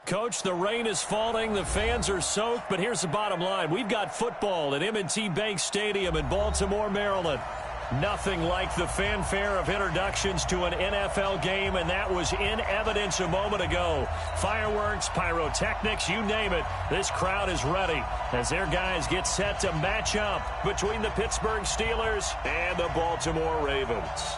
Coach, the rain is falling, the fans are soaked, but here's the bottom line. We've got football at M&T Bank Stadium in Baltimore, Maryland. Nothing like the fanfare of introductions to an NFL game, and that was in evidence a moment ago. Fireworks, pyrotechnics, you name it. This crowd is ready as their guys get set to match up between the Pittsburgh Steelers and the Baltimore Ravens.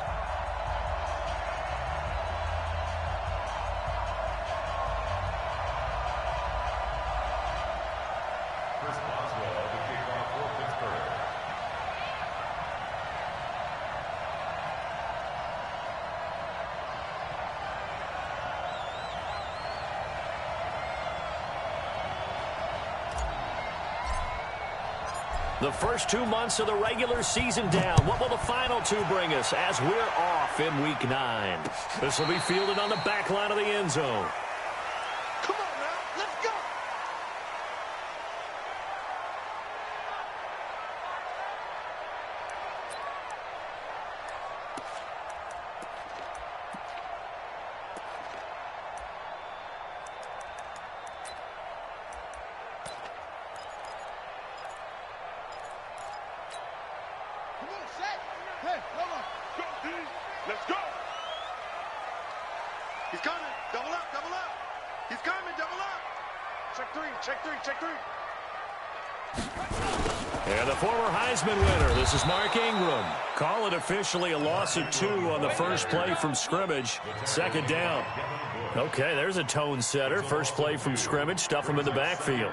The first 2 months of the regular season down. What will the final two bring us as we're off in Week 9? This will be fielded on the back line of the end zone. Come on now, let's go! Hey, come on. Go, D. Let's go. He's coming. Double up, double up. He's coming, double up. Check three, check three, check three. And the former Heisman winner, this is Mark Ingram. Call it officially a loss of 2 on the first play from scrimmage. Second down. Okay, there's a tone setter. First play from scrimmage, stuff him in the backfield.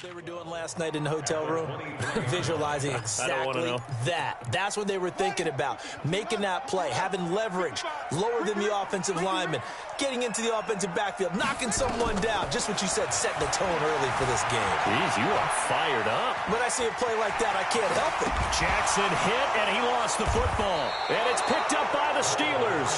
They were doing last night in the hotel room, visualizing exactly that. That's what they were thinking about, making that play, having leverage, lower than the offensive lineman, getting into the offensive backfield, knocking someone down. Just what you said, setting the tone early for this game. Jeez, you are fired up. When I see a play like that, I can't help it. Jackson hit, and he lost the football. And it's picked up by the Steelers.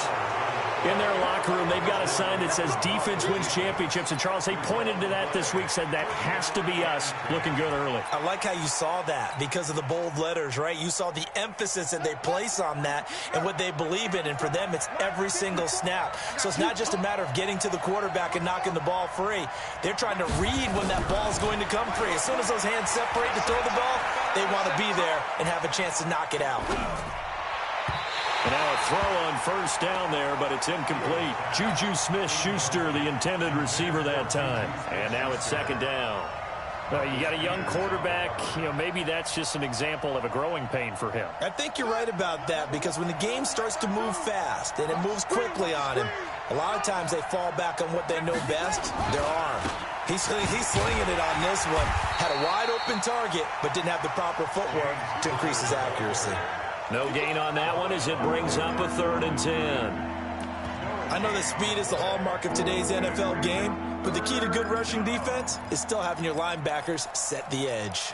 In their locker room, they've got a sign that says defense wins championships. And, Charles, they pointed to that this week, said that has to be us. Looking good early. I like how you saw that because of the bold letters, right? You saw the emphasis that they place on that and what they believe in. And for them, it's every single snap. So it's not just a matter of getting to the quarterback and knocking the ball free. They're trying to read when that ball's going to come free. As soon as those hands separate to throw the ball, they want to be there and have a chance to knock it out. And now a throw on first down there, but it's incomplete. Juju Smith-Schuster, the intended receiver that time. And now it's second down. You got a young quarterback. Maybe that's just an example of a growing pain for him. I think you're right about that because when the game starts to move fast and it moves quickly on him, a lot of times they fall back on what they know best, their arm. He's slinging it on this one. Had a wide open target, but didn't have the proper footwork to increase his accuracy. No gain on that one as it brings up a 3rd and 10. I know that speed is the hallmark of today's NFL game, but the key to good rushing defense is still having your linebackers set the edge.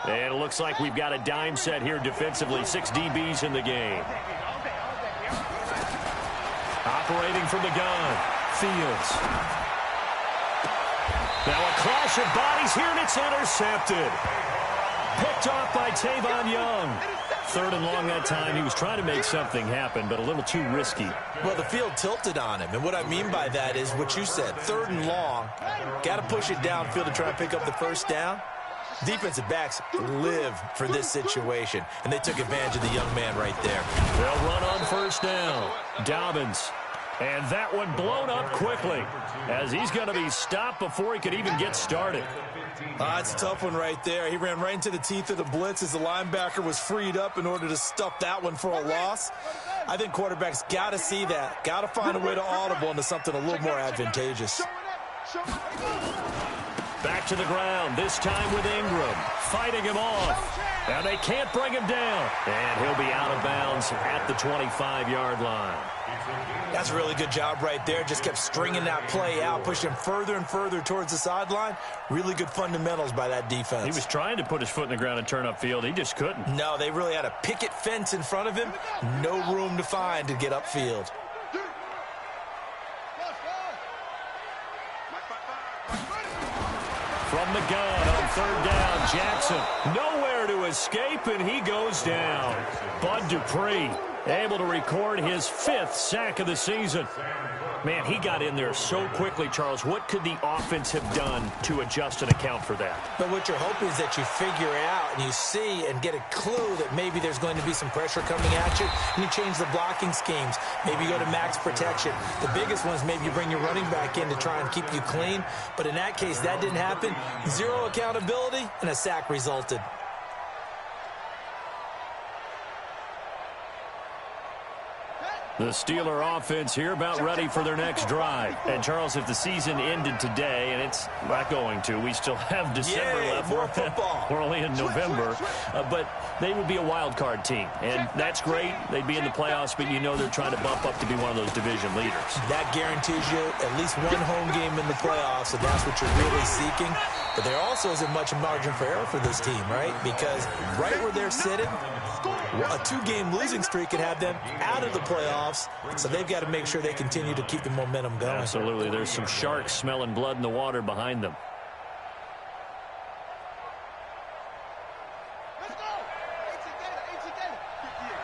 And it looks like we've got a dime set here defensively. 6 DBs in the game. Operating from the gun, Fields. Now a clash of bodies here, and it's intercepted. Picked off by Tavon Young. 3rd and long that time. He was trying to make something happen, but a little too risky. Well, the field tilted on him, and what I mean by that is what you said. 3rd and long. Got to push it downfield to try and pick up the first down. Defensive backs live for this situation, and they took advantage of the young man right there. They'll run on first down. Dobbins. And that one blown up quickly as he's going to be stopped before he could even get started. It's a tough one right there. He ran right into the teeth of the blitz as the linebacker was freed up in order to stuff that one for a loss. I think quarterbacks got to see that. Got to find a way to audible into something a little more advantageous. Back to the ground, this time with Ingram, fighting him off. And they can't bring him down. And he'll be out of bounds at the 25-yard line. That's a really good job right there. Just kept stringing that play out, pushing him further and further towards the sideline. Really good fundamentals by that defense. He was trying to put his foot in the ground and turn upfield. He just couldn't. No, they really had a picket fence in front of him. No room to find to get upfield. From the gun on third down, Jackson nowhere to escape, and he goes down. Bud Dupree able to record his 5th sack of the season. Man, he got in there so quickly, Charles. What could the offense have done to adjust and account for that? But what you're hoping is that you figure it out and you see and get a clue that maybe there's going to be some pressure coming at you, and you change the blocking schemes. Maybe you go to max protection. The biggest one is maybe you bring your running back in to try and keep you clean. But in that case, that didn't happen. 0 accountability, and a sack resulted. The Steeler offense here about ready for their next drive. And, Charles, if the season ended today, and it's not going to, we still have December left. More football. We're only in November. But they would be a wild card team. And that's great. They'd be in the playoffs, but you know they're trying to bump up to be one of those division leaders. That guarantees you at least one home game in the playoffs, and that's what you're really seeking. But there also isn't much margin for error for this team, right? Because right where they're sitting, a 2-game losing streak could have them out of the playoffs, so they've got to make sure they continue to keep the momentum going. Absolutely. There's some sharks smelling blood in the water behind them. Let's go.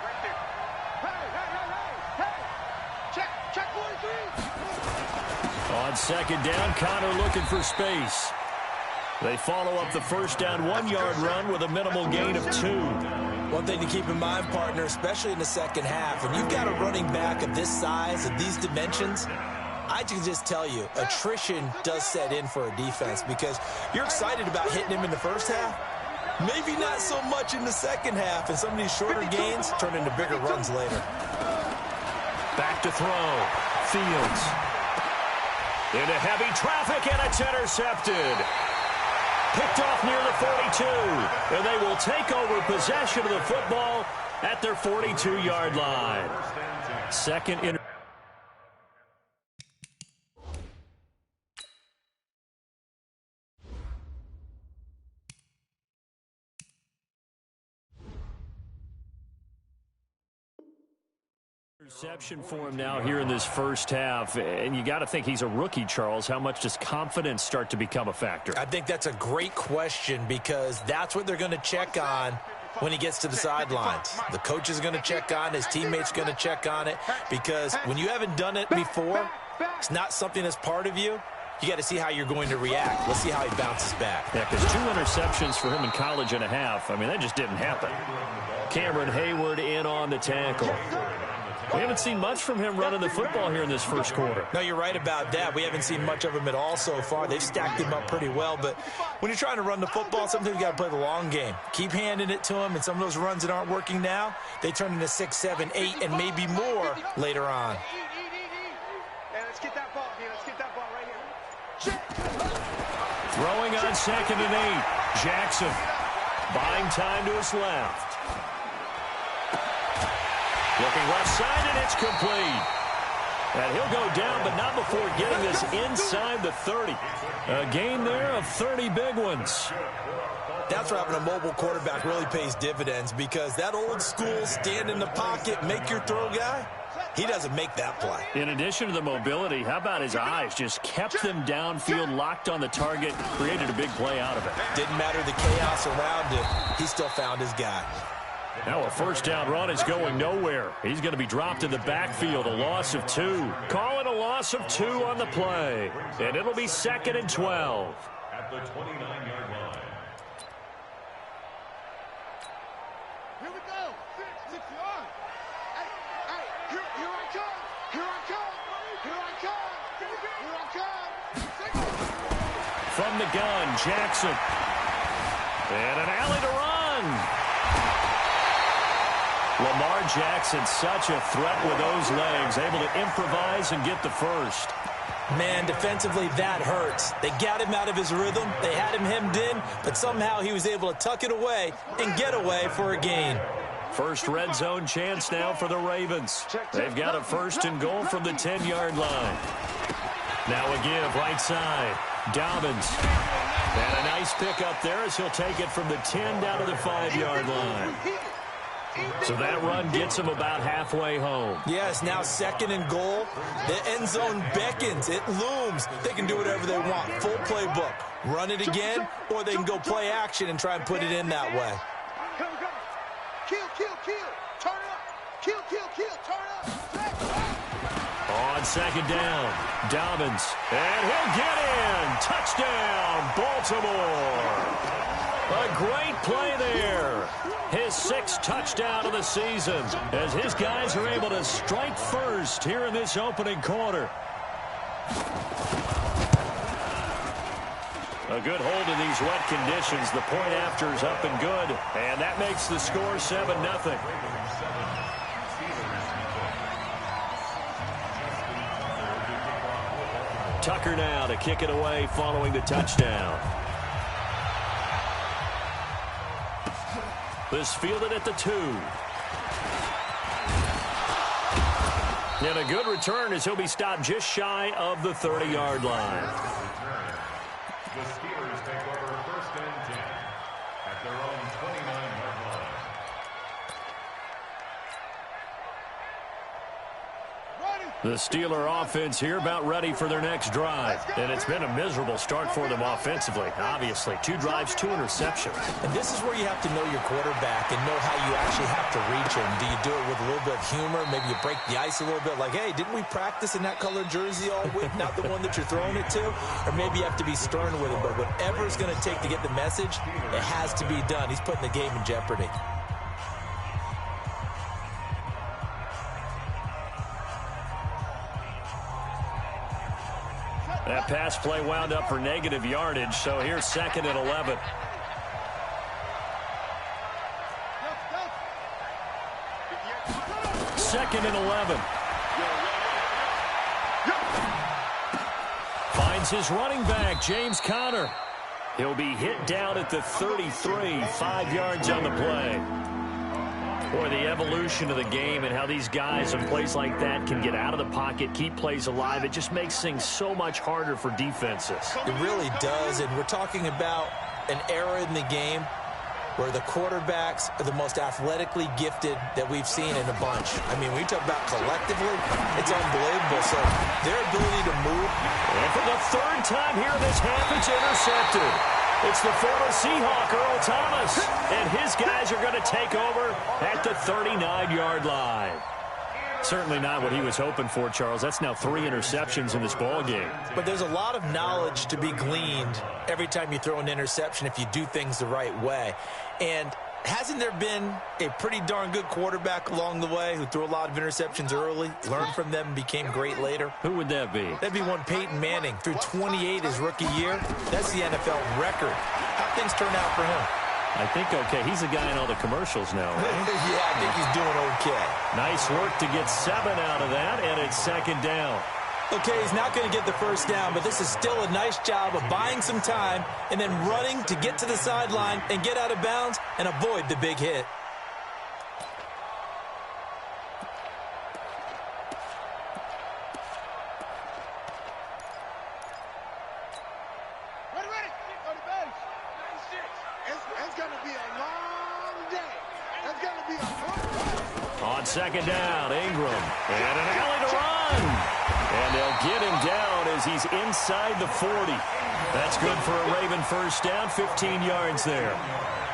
Right there. Hey. Check 43. On second down, Connor looking for space. They follow up the first down 1-yard run with a minimal gain of 2. One thing to keep in mind, partner, especially in the second half, when you've got a running back of this size, of these dimensions, I can just tell you, attrition does set in for a defense because you're excited about hitting him in the first half. Maybe not so much in the second half, and some of these shorter gains turn into bigger runs later. Back to throw. Fields. Into heavy traffic, and it's intercepted. Picked off near the 42, and they will take over possession of the football at their 42-yard line. Second interception for him now here in this first half, and you got to think he's a rookie, Charles. How much does confidence start to become a factor? I think that's a great question because that's what they're going to check on when he gets to the sidelines. The coach is going to check on, his teammates going to check on it, because when you haven't done it before, it's not something that's part of you. You got to see how you're going to react. Let's see how he bounces back. Yeah, because 2 interceptions for him in college and a half. I mean, that just didn't happen. Cameron Hayward in on the tackle. We haven't seen much from him running the football here in this first quarter. No, you're right about that. We haven't seen much of him at all so far. They've stacked him up pretty well, but when you're trying to run the football, sometimes you got to play the long game. Keep handing it to him, and some of those runs that aren't working now, they turn into 6, 7, 8, and maybe more later on. Yeah, let's get that ball, man. Let's get that ball right here. Throwing on second and 8. Jackson buying time to his left. Looking left side, and it's complete. And he'll go down, but not before getting this inside the 30. A gain there of 30 big ones. That's where having a mobile quarterback really pays dividends, because that old school stand in the pocket, make your throw guy, he doesn't make that play. In addition to the mobility, how about his eyes? Just kept them downfield, locked on the target, created a big play out of it. Didn't matter the chaos around him. He still found his guy. Now a first down run is going nowhere. He's going to be dropped in the backfield, a loss of 2. Call it a loss of 2 on the play. And it'll be 2nd and 12. At the 29-yard line. Here we go. 6 yards. Hey, here I come. Here I come. Here I come. Here I come. From the gun, Jackson. And an alley to run. Lamar Jackson, such a threat with those legs, able to improvise and get the first. Man, defensively, that hurts. They got him out of his rhythm. They had him hemmed in, but somehow he was able to tuck it away and get away for a gain. First red zone chance now for the Ravens. They've got a 1st and goal from the 10-yard line. Now a give right side. Dobbins. And a nice pick up there as he'll take it from the 10 down to the 5-yard line. So that run gets him about halfway home. Yes, now 2nd and goal. The end zone beckons. It looms. They can do whatever they want. Full playbook. Run it again, or they can go play action and try and put it in that way. Kill, kill, kill. Turn up. Kill, kill, kill. Turn up. On 2nd down, Dobbins. And he'll get in. Touchdown, Baltimore. A great play there. His 6th touchdown of the season as his guys are able to strike first here in this opening quarter. A good hold in these wet conditions. The point after is up and good. And that makes the score 7-0. Tucker now to kick it away following the touchdown. This fielded at the 2. And a good return as he'll be stopped just shy of the 30-yard line. The Steelers take over 1st and 10 at their own 29-yard line. The Steeler offense here about ready for their next drive. And it's been a miserable start for them offensively. Obviously, 2 drives, 2 interceptions. And this is where you have to know your quarterback and know how you actually have to reach him. Do you do it with a little bit of humor? Maybe you break the ice a little bit like, hey, didn't we practice in that colored jersey all week? Not the one that you're throwing it to? Or maybe you have to be stern with him. But whatever it's going to take to get the message, it has to be done. He's putting the game in jeopardy. That pass play wound up for negative yardage, so here's 2nd and 11. Second and 11. Finds his running back, James Conner. He'll be hit down at the 33, 5 yards on the play. Boy, the evolution of the game and how these guys in plays like that can get out of the pocket, keep plays alive, it just makes things so much harder for defenses. It really does, and we're talking about an era in the game where the quarterbacks are the most athletically gifted that we've seen in a bunch. I mean, when you talk about collectively, it's unbelievable. So their ability to move. And for the 3rd time here in this half, it's intercepted. It's the former Seahawk, Earl Thomas, and his guys are going to take over at the 39-yard line. Certainly not what he was hoping for, Charles. That's now 3 interceptions in this ball game. But there's a lot of knowledge to be gleaned every time you throw an interception if you do things the right way. And hasn't there been a pretty darn good quarterback along the way who threw a lot of interceptions early, learned from them, and became great later? Who would that be? That'd be one Peyton Manning. Threw 28 his rookie year. That's the NFL record. How things turn out for him? I think okay. He's the guy in all the commercials now, right? Yeah, I think he's doing okay. Nice work to get 7 out of that, and it's 2nd down. Okay, he's not going to get the 1st down, but this is still a nice job of buying some time and then running to get to the sideline and get out of bounds and avoid the big hit. Ready. Go to base. 96. It's going to be a long day. It's going to be a long day. On 2nd down, Ingram. And an alley to run. And they'll get him down as he's inside the 40. That's good for a Raven 1st down, 15 yards there.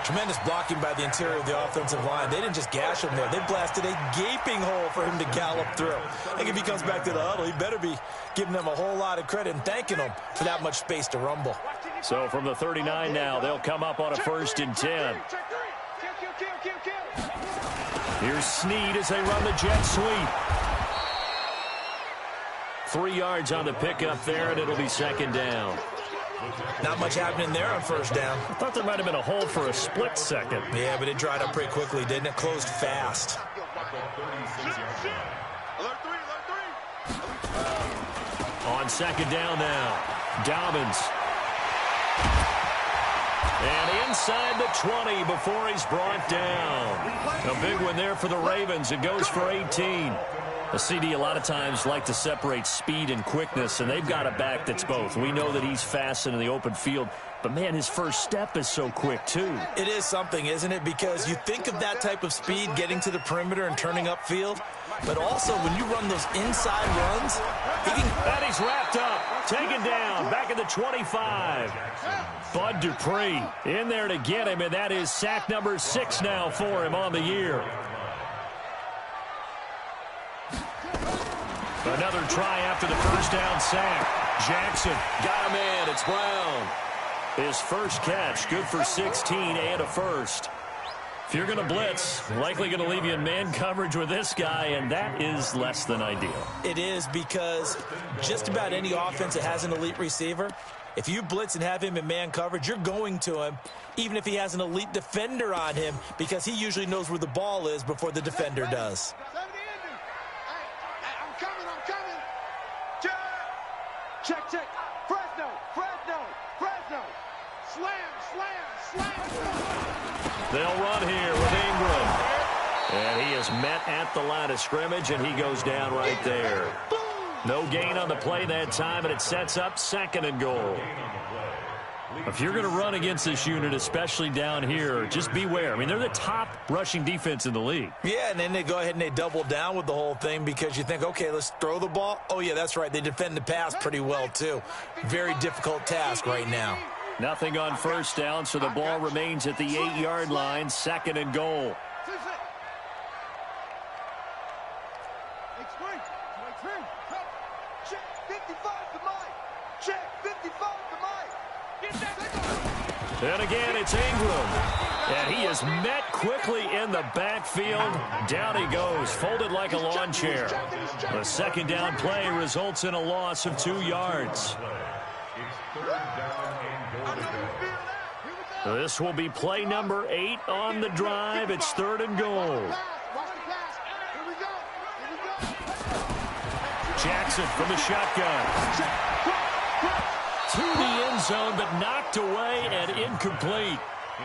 Tremendous blocking by the interior of the offensive line. They didn't just gash him there. They blasted a gaping hole for him to gallop through. I think if he comes back to the huddle, he better be giving them a whole lot of credit and thanking them for that much space to rumble. So from the 39 now, they'll come up on a 1st and 10. Here's Snead as they run the jet sweep. 3 yards on the pickup there, and it'll be 2nd down. Not much happening there on 1st down. I thought there might have been a hole for a split second. Yeah, but it dried up pretty quickly, didn't it? Closed fast. On 2nd down now, Dobbins. And inside the 20 before he's brought down. A big one there for the Ravens. It goes for 18. A CD a lot of times like to separate speed and quickness, and they've got a back that's both. We know that he's fast in the open field, but, man, his first step is so quick, too. It is something, isn't it? Because you think of that type of speed getting to the perimeter and turning upfield, but also when you run those inside runs, he can... And he's wrapped up, taken down, back at the 25. Bud Dupree in there to get him, and that is sack number 6 now for him on the year. Another try after the first down sack. Jackson got him in. It's Brown. His first catch, good for 16 and a first. If you're going to blitz, likely going to leave you in man coverage with this guy, and that is less than ideal. It is, because just about any offense that has an elite receiver, if you blitz and have him in man coverage, you're going to him, even if he has an elite defender on him, because he usually knows where the ball is before the defender does. Check, check. Fresno. Slam. They'll run here with Ingram. And he is met at the line of scrimmage, and he goes down right there. No gain on the play that time, and it sets up 2nd and goal. If you're going to run against this unit, especially down here, just beware. I mean, they're the top rushing defense in the league. Yeah, and then they go ahead and they double down with the whole thing because you think, okay, let's throw the ball. Oh, yeah, that's right. They defend the pass pretty well, too. Very difficult task right now. Nothing on first down, so the ball remains at the 8-yard line, 2nd and goal. And again, it's Ingram. And he is met quickly in the backfield. Down he goes, folded like a lawn chair. The 2nd down play results in a loss of 2 yards. This will be play number 8 on the drive. It's 3rd and goal. Jackson from the shotgun. To the end zone, but knocked away and incomplete.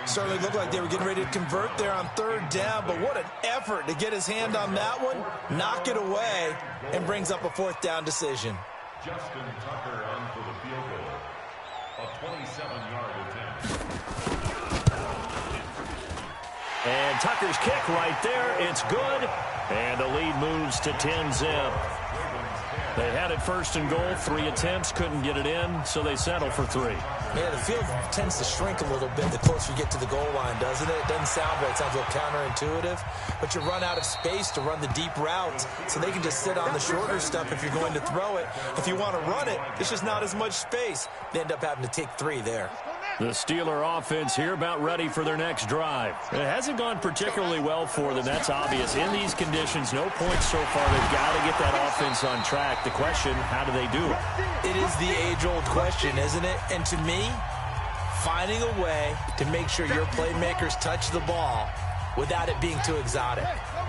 Certainly looked like they were getting ready to convert there on 3rd down, but what an effort to get his hand on that one, knock it away, and brings up a 4th down decision. Justin Tucker on for the field goal. A 27-yard attempt. And Tucker's kick right there. It's good. And the lead moves to 10-zip. They had it 1st and goal, 3 attempts, couldn't get it in, so they settle for 3. Yeah, the field tends to shrink a little bit the closer you get to the goal line, doesn't it? It doesn't sound right. It sounds a little counterintuitive, but you run out of space to run the deep routes, so they can just sit on the shorter stuff if you're going to throw it. If you want to run it, it's just not as much space. They end up having to take 3 there. The Steeler offense here about ready for their next drive. It hasn't gone particularly well for them, that's obvious. In these conditions, no points so far. They've got to get that offense on track. The question, how do they do it? It is the age-old question, isn't it? And to me, finding a way to make sure your playmakers touch the ball without it being too exotic.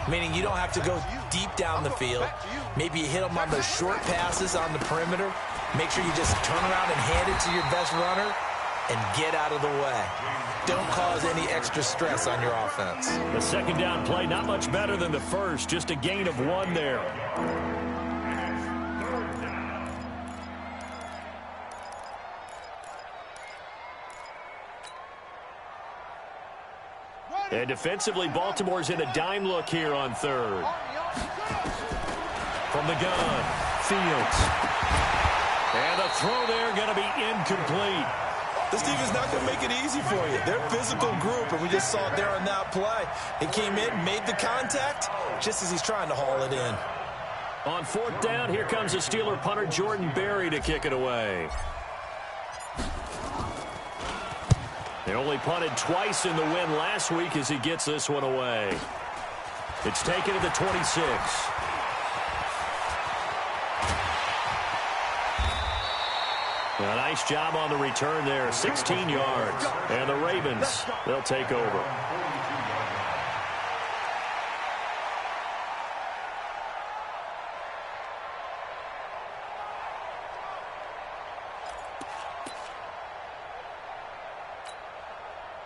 Meaning you don't have to go deep down the field. Maybe you hit them on those short passes on the perimeter. Make sure you just turn around and hand it to your best runner and get out of the way. Don't cause any extra stress on your offense. The 2nd down play, not much better than the first, just a gain of 1 there. And defensively, Baltimore's in a dime look here on 3rd. From the gun, Fields. And the throw there going to be incomplete. This defense is not going to make it easy for you. They're a physical group, and we just saw it there on that play. He came in, made the contact, just as he's trying to haul it in. On 4th down, here comes the Steeler punter Jordan Berry to kick it away. They only punted twice in the win last week as he gets this one away. It's taken to the 26. A nice job on the return there, 16 yards. And the Ravens, they'll take over.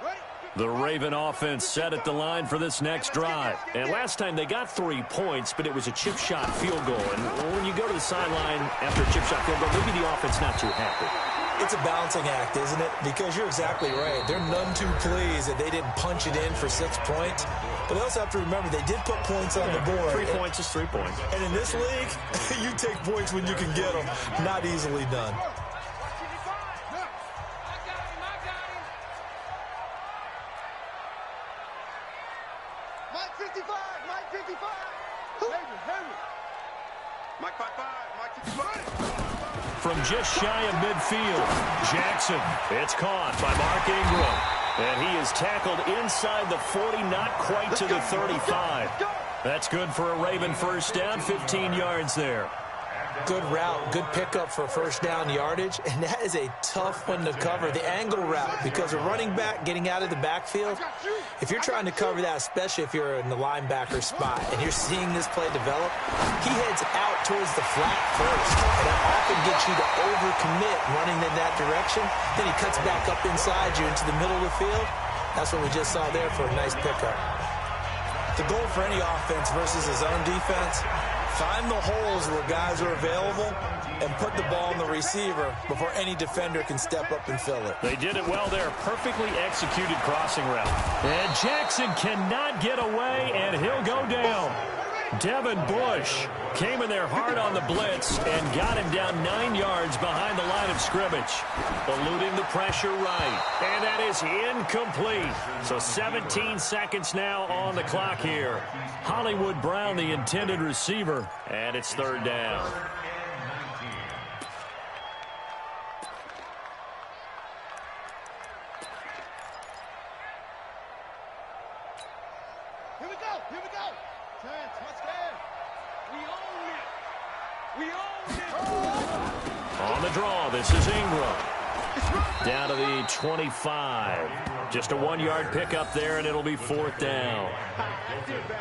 Ready? The Raven offense set at the line for this next drive. And last time they got 3 points, but it was a chip shot field goal. And when you go to the sideline after a chip shot field goal, maybe the offense not too happy. It's a balancing act, isn't it? Because you're exactly right. They're none too pleased that they didn't punch it in for 6 points. But they also have to remember they did put points on the board. 3 points is 3 points. And in this league, you take points when you can get them. Not easily done. Mike 55, Mike 55. Henry. Mike 55, Mike 55. From just shy of midfield, Jackson. It's caught by Mark Ingram. And he is tackled inside the 40, not quite to the 35. That's good for a Raven first down, 15 yards there. Good route, good pickup for first down yardage, and that is a tough one to cover, the angle route, because a running back getting out of the backfield, if you're trying to cover that, especially if you're in the linebacker spot, and you're seeing this play develop, he heads out towards the flat first, and that often gets you to overcommit running in that direction, then he cuts back up inside you into the middle of the field. That's what we just saw there for a nice pickup. The goal for any offense versus his own defense, find the holes where guys are available and put the ball in the receiver before any defender can step up and fill it. They did it well there. Perfectly executed crossing route. And Jackson cannot get away, and he'll go down. Devin Bush came in there hard on the blitz and got him down 9 yards behind the line of scrimmage. Eluding the pressure right. And that is incomplete. So 17 seconds now on the clock here. Hollywood Brown, the intended receiver, and it's third down. Here we go, here we go. Touchdown. We own it. We own it. On the draw, this is Ingram. Down to the 25. Just a 1-yard pickup there, and it'll be fourth down. That's it, baby.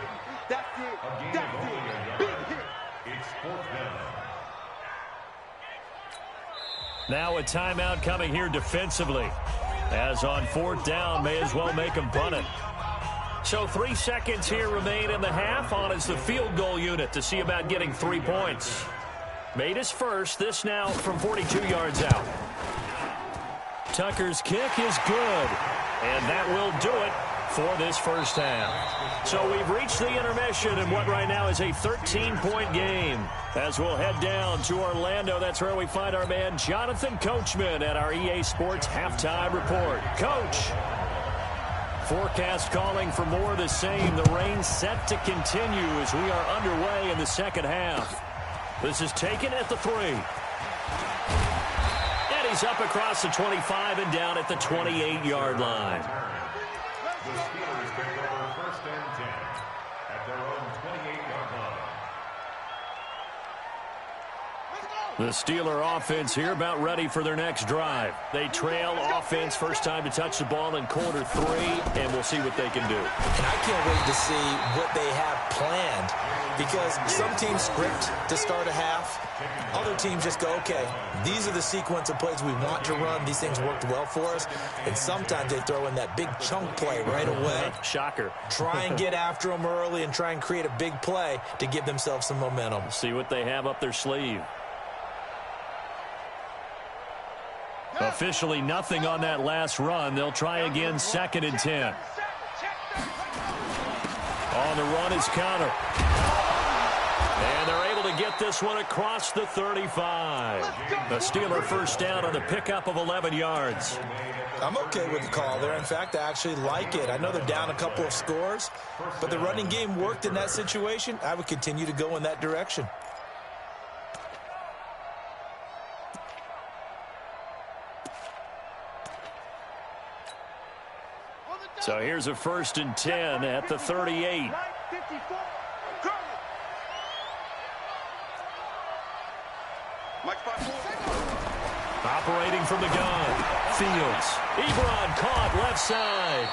That's it. That's it. Big hit. It's fourth down. Now a timeout coming here defensively. As on fourth down, may as well make them punt it. So 3 seconds here remain in the half. On is the field goal unit to see about getting 3 points. Made his first. This now from 42 yards out. Tucker's kick is good. And that will do it for this first half. So we've reached the intermission in what right now is a 13-point game. As we'll head down to Orlando, that's where we find our man Jonathan Coachman at our EA Sports Halftime Report. Coach. Forecast calling for more of the same. The rain set to continue as we are underway in the second half. This is taken at the 3. And he's up across the 25 and down at the 28-yard line. The Steelers take over first and 10 at their own 28-yard line. The Steeler offense here about ready for their next drive. They trail offense, first time to touch the ball in quarter 3, and we'll see what they can do. And I can't wait to see what they have planned, because some teams script to start a half. Other teams just go, okay, these are the sequence of plays we want to run. These things worked well for us. And sometimes they throw in that big chunk play right away. Shocker. Try and get after them early and try and create a big play to give themselves some momentum. See what they have up their sleeve. Officially nothing on that last run. They'll try again, 2nd and 10. On the run is Connor. And they're able to get this one across the 35. The Steeler first down on the pickup of 11 yards. I'm okay with the call there. In fact, I actually like it. I know they're down a couple of scores, but the running game worked in that situation. I would continue to go in that direction. So here's a 1st and 10 at the 38. Operating from the gun. Fields. Ebron caught left side.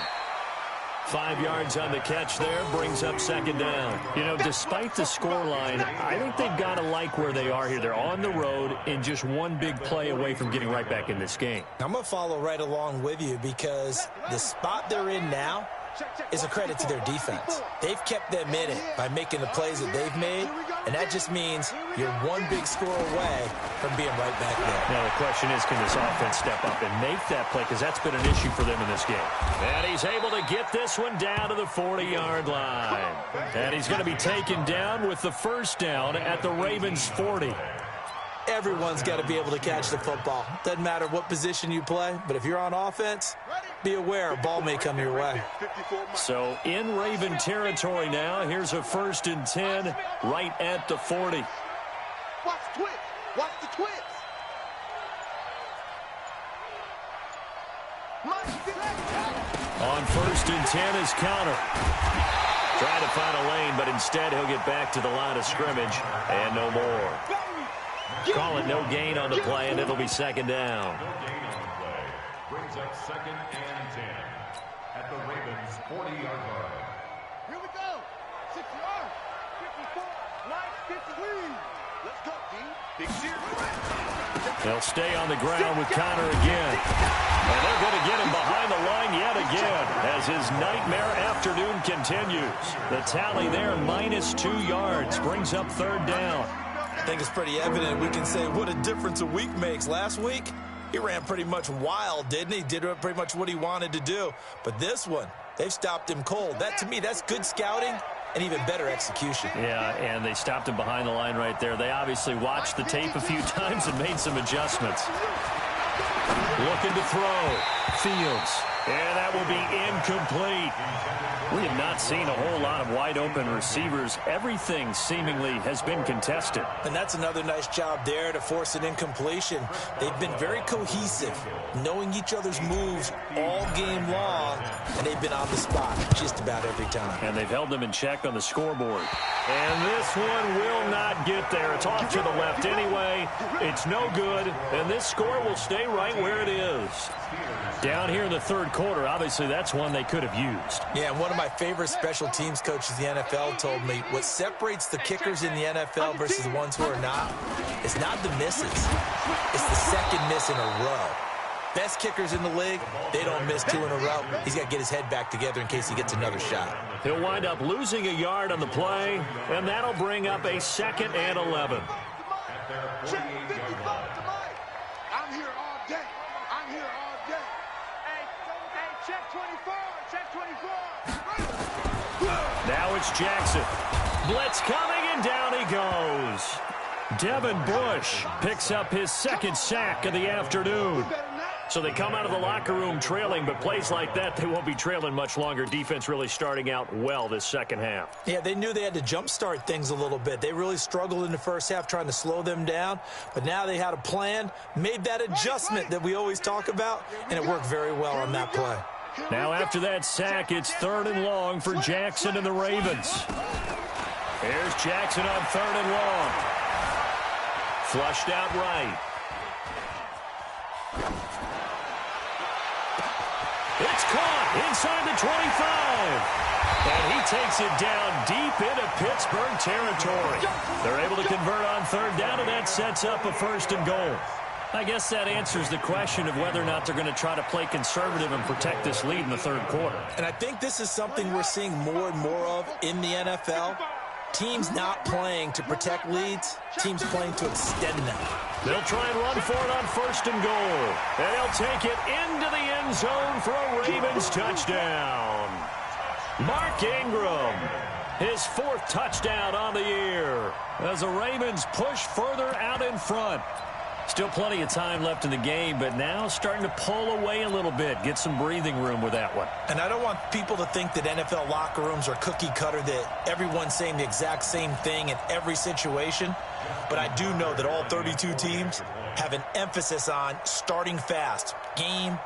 5 yards on the catch there, brings up second down. You know, despite the scoreline, I think they've got to like where they are here. They're on the road and just one big play away from getting right back in this game. I'm going to follow right along with you because the spot they're in now is a credit to their defense. They've kept them in it by making the plays that they've made, and that just means you're one big score away from being right back there. Now the question is, can this offense step up and make that play, because that's been an issue for them in this game. And he's able to get this one down to the 40-yard line. And he's going to be taken down with the first down at the Ravens' 40. Everyone's got to be able to catch the football. Doesn't matter what position you play, but if you're on offense, be aware a ball may come your way. So in Raven territory now, here's a 1st and 10 right at the 40. Watch the twist. Watch the twist. On 1st and 10 is Connor. Trying to find a lane, but instead he'll get back to the line of scrimmage and no more. Call it no gain on the play, and it'll be second down. No gain on the play. Brings up 2nd and 10 at the Ravens' 40-yard line. Here we go. 6 yards. 54. Nice. 53. Let's go, D. Big series. They'll stay on the ground with Connor again. And they're going to get him behind the line yet again as his nightmare afternoon continues. The tally there, -2 yards, brings up 3rd down. I think it's pretty evident. We can say what a difference a week makes. Last week, he ran pretty much wild, didn't he? Did pretty much what he wanted to do. But this one, they've stopped him cold. That, to me, that's good scouting and even better execution. Yeah, and they stopped him behind the line right there. They obviously watched the tape a few times and made some adjustments. Looking to throw. Fields. And that will be incomplete. We have not seen a whole lot of wide-open receivers. Everything seemingly has been contested. And that's another nice job there to force an incompletion. They've been very cohesive, knowing each other's moves all game long, and they've been on the spot just about every time. And they've held them in check on the scoreboard. And this one will not get there. It's off to the left anyway. It's no good, and this score will stay right where it is. Down here in the 3rd quarter, obviously that's one they could have used. Yeah, and one of my favorite special teams coaches in the NFL told me what separates the kickers in the NFL versus the ones who are not, it's not the misses. It's the second miss in a row. Best kickers in the league, they don't miss 2 in a row. He's got to get his head back together in case he gets another shot. He'll wind up losing a yard on the play, and that'll bring up a 2nd and 11. Check 55 to Mike. I'm here all day. I'm here all day. Hey, check 24. Check 24. Now it's Jackson. Blitz coming, and down he goes. Devin Bush picks up his 2nd sack of the afternoon. So they come out of the locker room trailing, but plays like that, they won't be trailing much longer. Defense really starting out well this second half. Yeah, they knew they had to jumpstart things a little bit. They really struggled in the first half trying to slow them down, but now they had a plan, made that adjustment that we always talk about, and it worked very well on that play. Now after that sack, it's 3rd and long for Jackson and the Ravens. Here's Jackson on 3rd and long. Flushed out right. It's caught inside the 25. And he takes it down deep into Pittsburgh territory. They're able to convert on 3rd down, and that sets up a 1st and goal. I guess that answers the question of whether or not they're going to try to play conservative and protect this lead in the 3rd quarter. And I think this is something we're seeing more and more of in the NFL. Teams not playing to protect leads, teams playing to extend them. They'll try and run for it on 1st and goal. And he'll take it into the end zone for a Ravens touchdown. Mark Ingram, his 4th touchdown on the year as the Ravens push further out in front. Still plenty of time left in the game, but now starting to pull away a little bit, get some breathing room with that one. And I don't want people to think that NFL locker rooms are cookie cutter, that everyone's saying the exact same thing in every situation. But I do know that all 32 teams have an emphasis on starting fast. Game,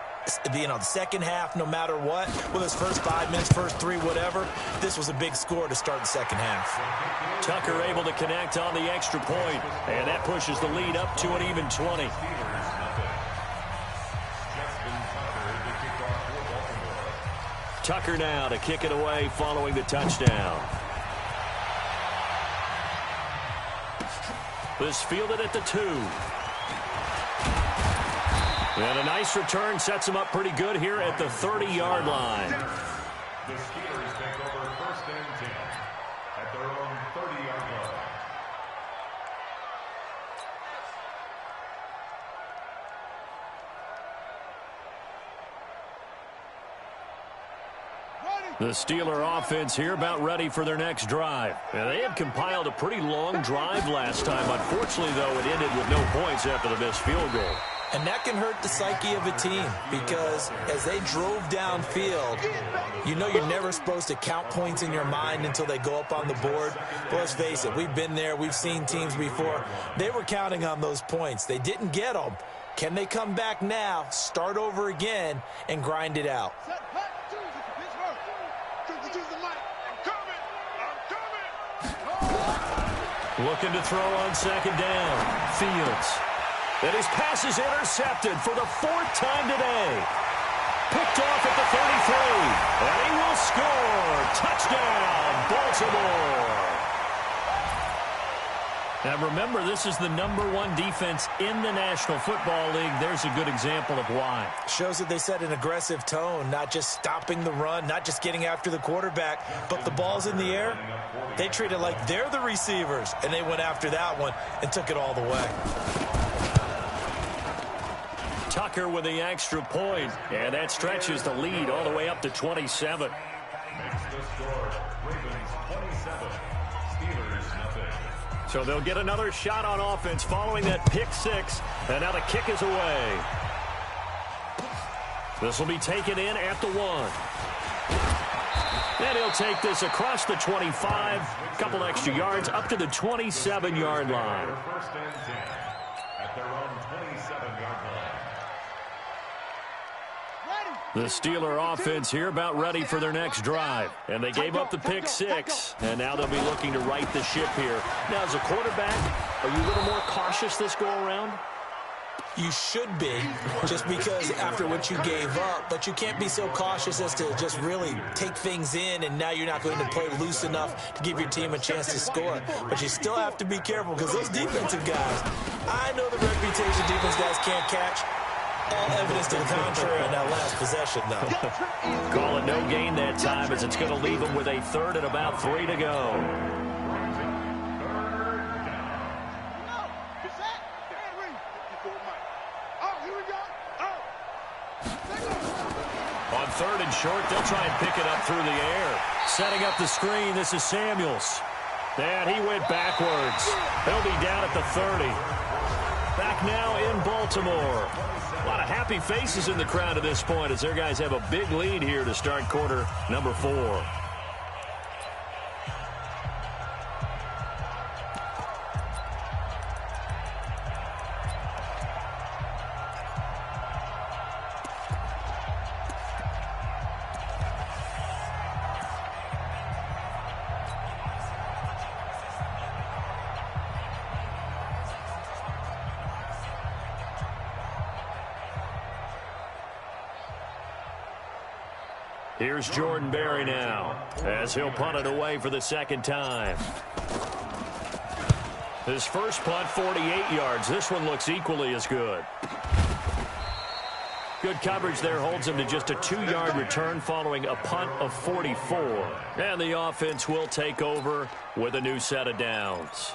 the second half, no matter what, whether it's first 5 minutes, first 3, whatever, this was a big score to start the second half. Tucker able to connect on the extra point, and that pushes the lead up to an even 20. Tucker now to kick it away following the touchdown. This fielded at the 2. And a nice return sets him up pretty good here at the 30-yard line. The Steelers take over 1st and 10 at their own 30-yard line. The Steeler offense here about ready for their next drive. And they had compiled a pretty long drive last time. Unfortunately, though, it ended with no points after the missed field goal. And that can hurt the psyche of a team because as they drove downfield, you know you're never supposed to count points in your mind until they go up on the board. But let's face it, we've been there. We've seen teams before. They were counting on those points. They didn't get them. Can they come back now, start over again, and grind it out? Looking to throw on 2nd down. Fields. And his pass is intercepted for the 4th time today. Picked off at the 33. And he will score. Touchdown, Baltimore. Now remember, this is the #1 defense in the National Football League. There's a good example of why. Shows that they set an aggressive tone, not just stopping the run, not just getting after the quarterback, but the ball's in the air. They treat it like they're the receivers, and they went after that one and took it all the way. Tucker with the extra point, and that stretches the lead all the way up to 27. Makes the score Ravens 27, Steelers nothing. So they'll get another shot on offense following that pick 6, and now the kick is away. This will be taken in at the 1. And he'll take this across the 25, a couple extra yards, up to the 27-yard line. 1st and 10 at their own 27-yard line. The Steeler offense here about ready for their next drive. And they gave up the pick 6, and now they'll be looking to right the ship here. Now, as a quarterback, are you a little more cautious this go-around? You should be, just because after what you gave up, but you can't be so cautious as to just really take things in, and now you're not going to play loose enough to give your team a chance to score. But you still have to be careful because those defensive guys, I know the reputation defense guys can't catch. All evidence to the contrary on that last possession, though. Call it no gain that time as it's going to leave them with a 3rd and about 3 to go. On 3rd and short, they'll try and pick it up through the air. Setting up the screen, this is Samuels. And he went backwards. He'll be down at the 30. Back now in Baltimore. A lot of happy faces in the crowd at this point as their guys have a big lead here to start quarter number 4. Here's Jordan Berry now as he'll punt it away for the 2nd time. His first punt, 48 yards. This one looks equally as good. Good coverage there holds him to just a 2-yard return following a punt of 44. And the offense will take over with a new set of downs.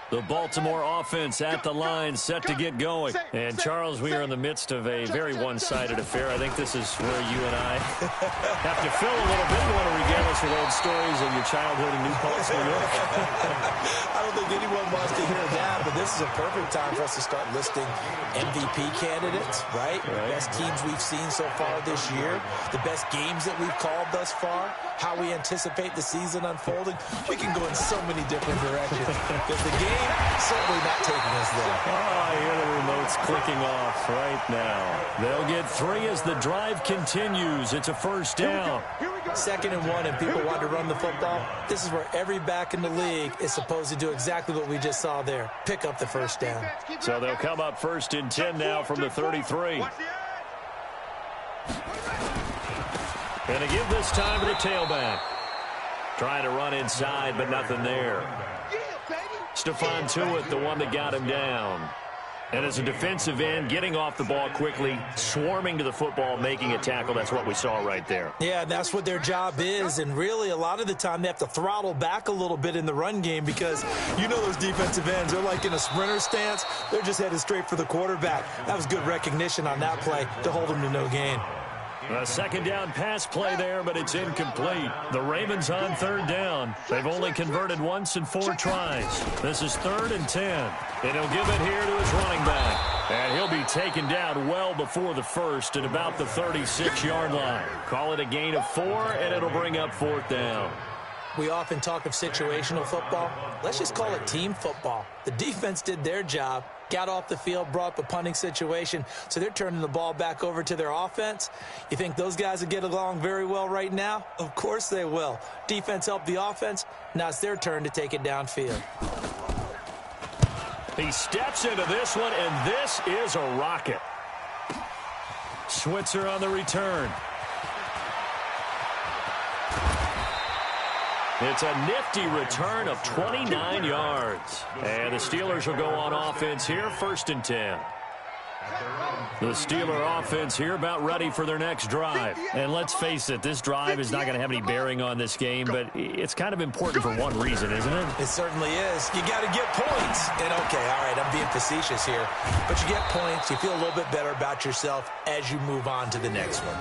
The Baltimore offense at the line, set to get going. And, Charles, we are in the midst of a very one-sided affair. I think this is where you and I have to fill a little bit. You want to regale us with old stories of your childhood in New Paltz, New York? I don't think anyone wants to hear that, but this is a perfect time for us to start listing MVP candidates, right? The best teams we've seen so far this year, the best games that we've called thus far, how we anticipate the season unfolding. We can go in so many different directions because the game game, certainly not taking us there. Oh, I hear the remotes clicking off right now. They'll get 3 as the drive continues. It's a first down. 2nd and 1, and people want to run the football. This is where every back in the league is supposed to do exactly what we just saw there. Pick up the first down. So they'll come up 1st and 10 now from the 33. And to give this time to the tailback. Trying to run inside, but nothing there. Stephon Tuitt, the one that got him down. And as a defensive end, getting off the ball quickly, swarming to the football, making a tackle, that's what we saw right there. Yeah, that's what their job is. And really, a lot of the time, they have to throttle back a little bit in the run game because you know those defensive ends, they're like in a sprinter stance. They're just headed straight for the quarterback. That was good recognition on that play to hold them to no gain. A 2nd down pass play there, but it's incomplete. The Ravens on 3rd down. They've only converted once in 4 tries. This is 3rd and 10. And he'll give it here to his running back. And he'll be taken down well before the first at about the 36-yard line. Call it a gain of 4, and it'll bring up 4th down. We often talk of situational football. Let's just call it team football. The defense did their job, got off the field, brought up a punting situation, so they're turning the ball back over to their offense. You think those guys will get along very well right now? Of course they will. Defense helped the offense. Now it's their turn to take it downfield. He steps into this one, and this is a rocket. Switzer on the return. It's a nifty return of 29 yards. And the Steelers will go on offense here, 1st and 10. The Steeler offense here about ready for their next drive. And let's face it, this drive is not going to have any bearing on this game, but it's kind of important for one reason, isn't it? It certainly is. You got to get points. And, okay, all right, I'm being facetious here. But you get points, you feel a little bit better about yourself as you move on to the next one.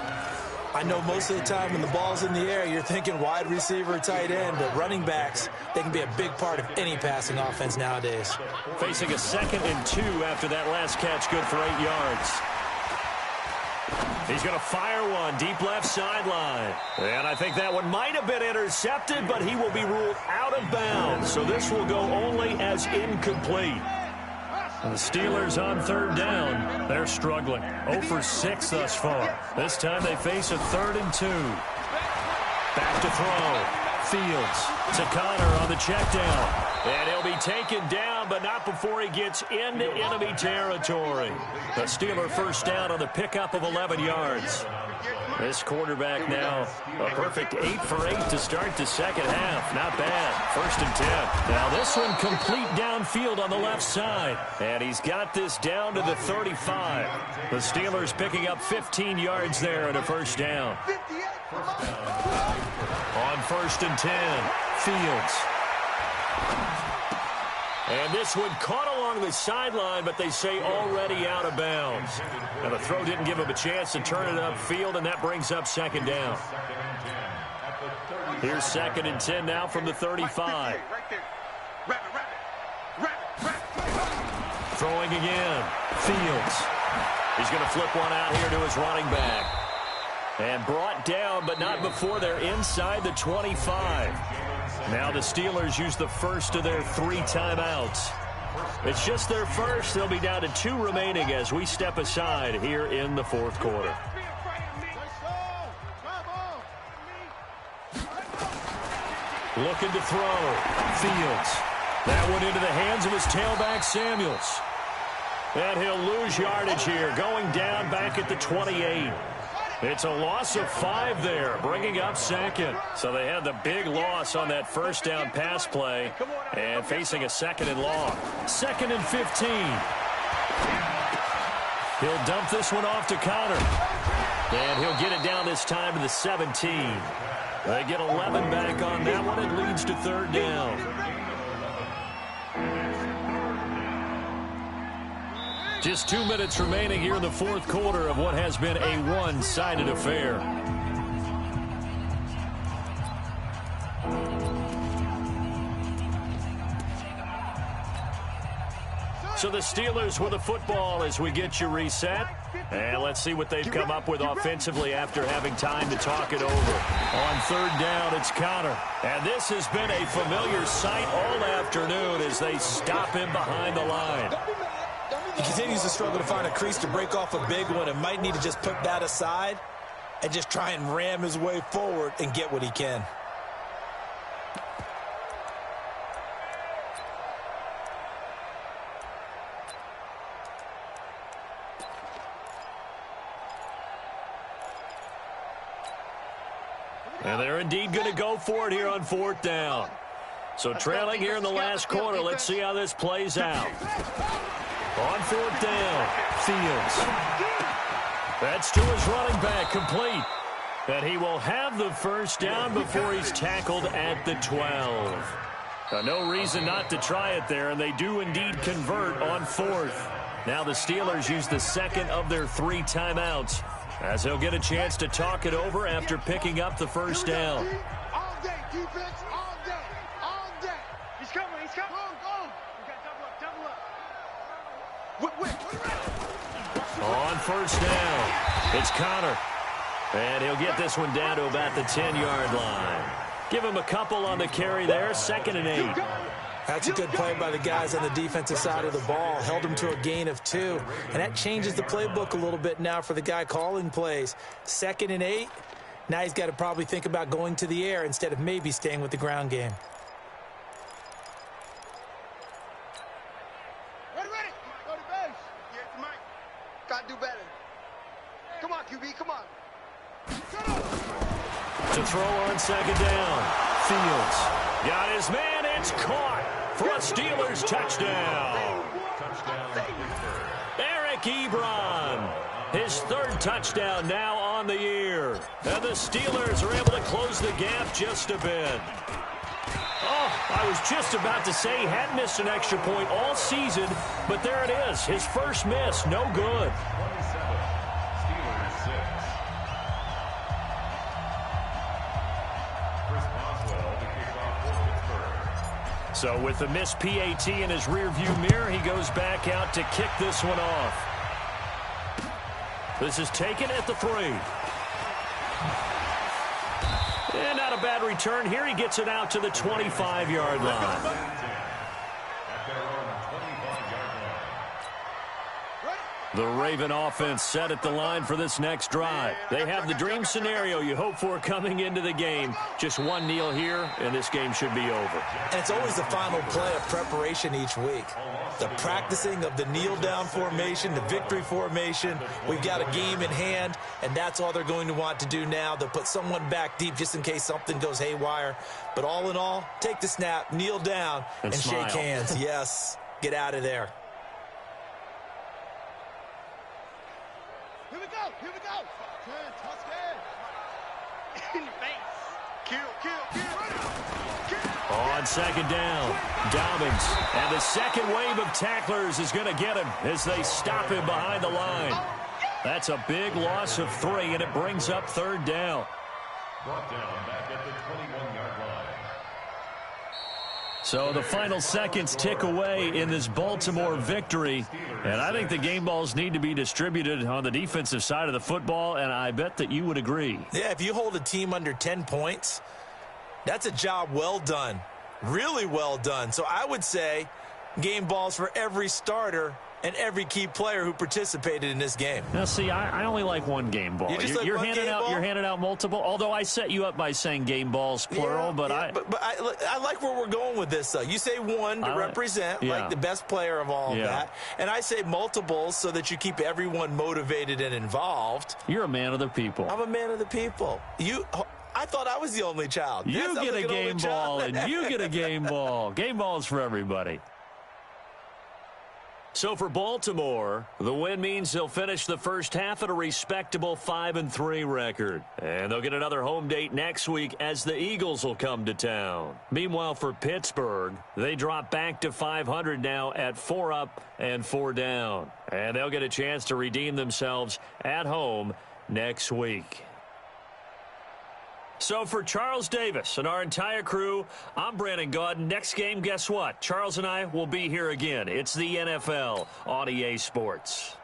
I know most of the time when the ball's in the air, you're thinking wide receiver, tight end, but running backs, they can be a big part of any passing offense nowadays. Facing a 2nd and 2 after that last catch, good for 8 yards. He's going to fire one, deep left sideline. And I think that one might have been intercepted, but he will be ruled out of bounds. So this will go only as incomplete. The Steelers on 3rd down. They're struggling. 0 for 6 thus far. This time they face a 3rd and 2. Back to throw. Fields to Connor on the check down. And he'll be taken down, but not before he gets into enemy territory. The Steeler first down on the pickup of 11 yards. This quarterback now a perfect 8 for 8 to start the second half. Not bad. 1st and 10. Now this one complete downfield on the left side. And he's got this down to the 35. The Steelers picking up 15 yards there and a first down. On 1st and 10, Fields. And this one caught along the sideline, but they say already out of bounds. And the throw didn't give him a chance to turn it upfield, and that brings up 2nd down. Here's 2nd and 10 now from the 35. Throwing again. Fields. He's going to flip one out here to his running back. And brought down, but not before they're inside the 25. Now the Steelers use the first of their 3 timeouts. It's just their first. They'll be down to 2 remaining as we step aside here in the 4th quarter. Looking to throw. Fields. That one into the hands of his tailback, Samuels. And he'll lose yardage here, going down back at the 28. It's a loss of 5 there, bringing up 2nd. So they had the big loss on that first down pass play and facing a 2nd and long. 2nd and 15. He'll dump this one off to Connor. And he'll get it down this time to the 17. They get 11 back on that one. It leads to 3rd down. Just 2 minutes remaining here in the 4th quarter of what has been a one-sided affair. So the Steelers with the football as we get you reset. And let's see what they've come up with offensively after having time to talk it over. On third down, it's Connor. And this has been a familiar sight all afternoon as they stop him behind the line. He continues to struggle to find a crease to break off a big one and might need to just put that aside and just try and ram his way forward and get what he can. And they're indeed going to go for it here on fourth down. So trailing here in the last quarter, let's see how this plays out. On fourth down, Fields. That's to his running back, complete. And he will have the first down before he's tackled at the 12. No reason not to try it there, and they do indeed convert on fourth. Now the Steelers use the second of their 3 timeouts, as he'll get a chance to talk it over after picking up the first down. All day, defense, all day, all day. He's coming, he's coming. Go. You got double up. On first down, it's Connor. And he'll get this one down to about the 10-yard line. Give him a couple on the carry there, 2nd and 8. That's a good play by the guys on the defensive side of the ball. Held him to a gain of 2. And that changes the playbook a little bit now for the guy calling plays. 2nd and 8. Now he's got to probably think about going to the air instead of maybe staying with the ground game. Ready. Go to base. Yeah, Mike. Got to do better. Come on, QB, come on. To throw on 2nd down, Fields. Got his man, it's caught for a Steelers touchdown. Eric Ebron, his 3rd touchdown now on the year. And the Steelers are able to close the gap just a bit. Oh, I was just about to say he hadn't missed an extra point all season, but there it is, his first miss, no good. So with the missed PAT in his rearview mirror, he goes back out to kick this one off. This is taken at the 3. And not a bad return here. He gets it out to the 25-yard line. The Raven offense set at the line for this next drive. They have the dream scenario you hope for coming into the game. Just one kneel here, and this game should be over. And it's always the final play of preparation each week. The practicing of the kneel-down formation, the victory formation. We've got a game in hand, and that's all they're going to want to do now. They'll put someone back deep just in case something goes haywire. But all in all, take the snap, kneel down, and shake hands. Yes, get out of there. Here we go. In the face. Kill. On 2nd down, Dobbins. And the second wave of tacklers is going to get him as they stop him behind the line. That's a big loss of 3, and it brings up 3rd down. Brought down back at the 21-yard line. So the final seconds tick away in this Baltimore victory. And I think the game balls need to be distributed on the defensive side of the football, and I bet that you would agree. Yeah, if you hold a team under 10 points, that's a job well done. Really well done. So I would say game balls for every starter and every key player who participated in this game. Now, see, I only like one game ball. You're handing out multiple, although I set you up by saying game balls, plural. But I like where we're going with this, though. You say one to represent, like the best player of all of that. And I say multiples so that you keep everyone motivated and involved. You're a man of the people. I'm a man of the people. I thought I was the only child. You get a game ball, and you get a game ball. Game balls for everybody. So for Baltimore, the win means they'll finish the first half at a respectable 5-3 record. And they'll get another home date next week as the Eagles will come to town. Meanwhile, for Pittsburgh, they drop back to 500 now at 4 up and 4 down. And they'll get a chance to redeem themselves at home next week. So for Charles Davis and our entire crew, I'm Brandon Gaudin. Next game, guess what? Charles and I will be here again. It's the NFL on EA Sports.